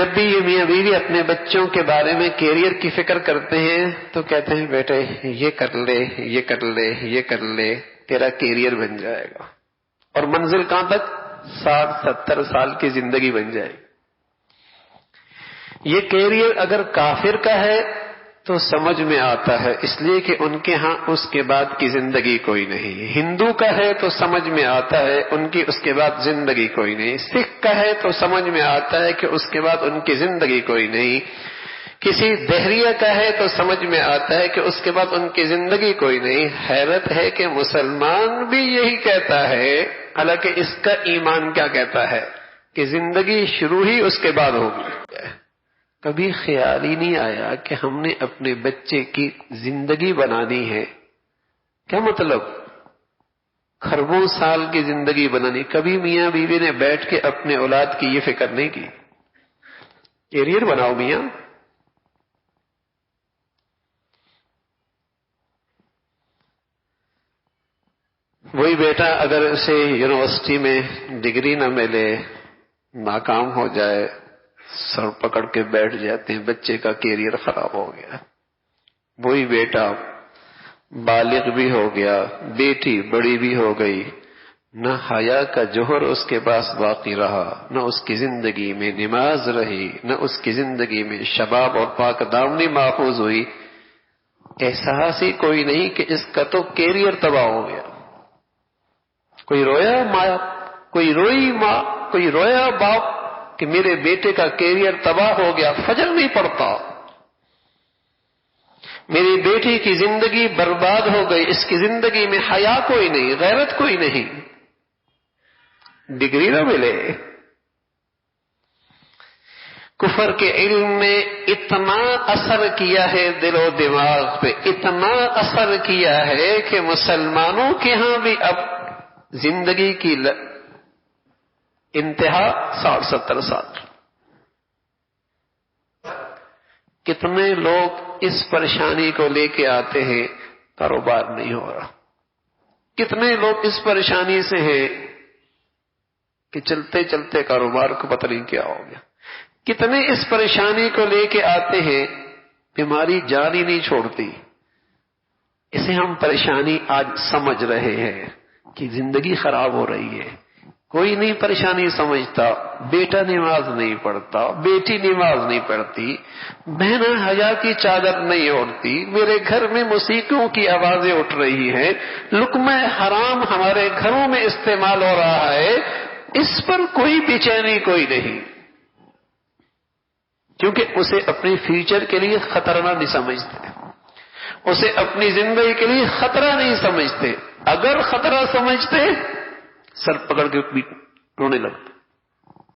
جب بھی یہ میاں بیوی اپنے بچوں کے بارے میں کیریئر کی فکر کرتے ہیں تو کہتے ہیں بیٹے یہ کر لے، یہ کر لے، یہ کر لے، تیرا کیریئر بن جائے گا، اور منزل کہاں تک؟ 60-70 سال کی زندگی بن جائے گی۔ یہ کیریئر اگر کافر کا ہے تو سمجھ میں آتا ہے، اس لیے کہ ان کے ہاں اس کے بعد کی زندگی کوئی نہیں۔ ہندو کا ہے تو سمجھ میں آتا ہے ان کی اس کے بعد زندگی کوئی نہیں۔ سکھ کا ہے تو سمجھ میں آتا ہے کہ اس کے بعد ان کی زندگی کوئی نہیں۔ کسی دہریہ کا ہے تو سمجھ میں آتا ہے کہ اس کے بعد ان کی زندگی کوئی نہیں۔ حیرت ہے کہ مسلمان بھی یہی کہتا ہے، حالانکہ اس کا ایمان کیا کہتا ہے کہ زندگی شروع ہی اس کے بعد ہوگی۔ کبھی خیال ہی نہیں آیا کہ ہم نے اپنے بچے کی زندگی بنانی ہے۔ کیا مطلب؟ خربوں سال کی زندگی بنانی۔ کبھی میاں بیوی نے بیٹھ کے اپنے اولاد کی یہ فکر نہیں کی، کیریئر بناؤ میاں۔ وہی بیٹا اگر اسے یونیورسٹی میں ڈگری نہ ملے، ناکام ہو جائے، سر پکڑ کے بیٹھ جاتے ہیں، بچے کا کیریئر خراب ہو گیا۔ وہی بیٹا بالغ بھی ہو گیا، بیٹی بڑی بھی ہو گئی، نہ حیا کا جوہر اس کے پاس باقی رہا، نہ اس کی زندگی میں نماز رہی، نہ اس کی زندگی میں شباب اور پاک دامنی محفوظ ہوئی۔ احساس ہی کوئی نہیں کہ اس کا تو کیریئر تباہ ہو گیا۔ کوئی رویا ماں، کوئی روئی ماں، کوئی رویا باپ کہ میرے بیٹے کا کیریئر تباہ ہو گیا، فجر نہیں پڑتا، میری بیٹی کی زندگی برباد ہو گئی، اس کی زندگی میں حیا کوئی نہیں، غیرت کوئی نہیں، ڈگری نہ ملے۔ کفر کے علم نے اتنا اثر کیا ہے دل و دماغ پہ، اتنا اثر کیا ہے کہ مسلمانوں کے ہاں بھی اب زندگی کی انتہا 60-70 سال۔ کتنے لوگ اس پریشانی کو لے کے آتے ہیں، کاروبار نہیں ہو رہا۔ کتنے لوگ اس پریشانی سے ہیں کہ چلتے چلتے کاروبار کو پتہ نہیں کیا ہو گیا۔ کتنے اس پریشانی کو لے کے آتے ہیں، بیماری جان ہی نہیں چھوڑتی۔ اسے ہم پریشانی آج سمجھ رہے ہیں کہ زندگی خراب ہو رہی ہے۔ کوئی نہیں پریشانی سمجھتا، بیٹا نماز نہیں پڑھتا، بیٹی نماز نہیں پڑھتی، بہنیں حیا کی چادر نہیں اوڑھتی، میرے گھر میں موسیقیوں کی آوازیں اٹھ رہی ہیں، لقمہ حرام ہمارے گھروں میں استعمال ہو رہا ہے، اس پر کوئی بے چینی کوئی نہیں، کیونکہ اسے اپنے فیوچر کے لیے خطرہ نہیں سمجھتے، اسے اپنی زندگی کے لیے خطرہ نہیں سمجھتے۔ اگر خطرہ سمجھتے سر پکڑ کے رونے لگتے۔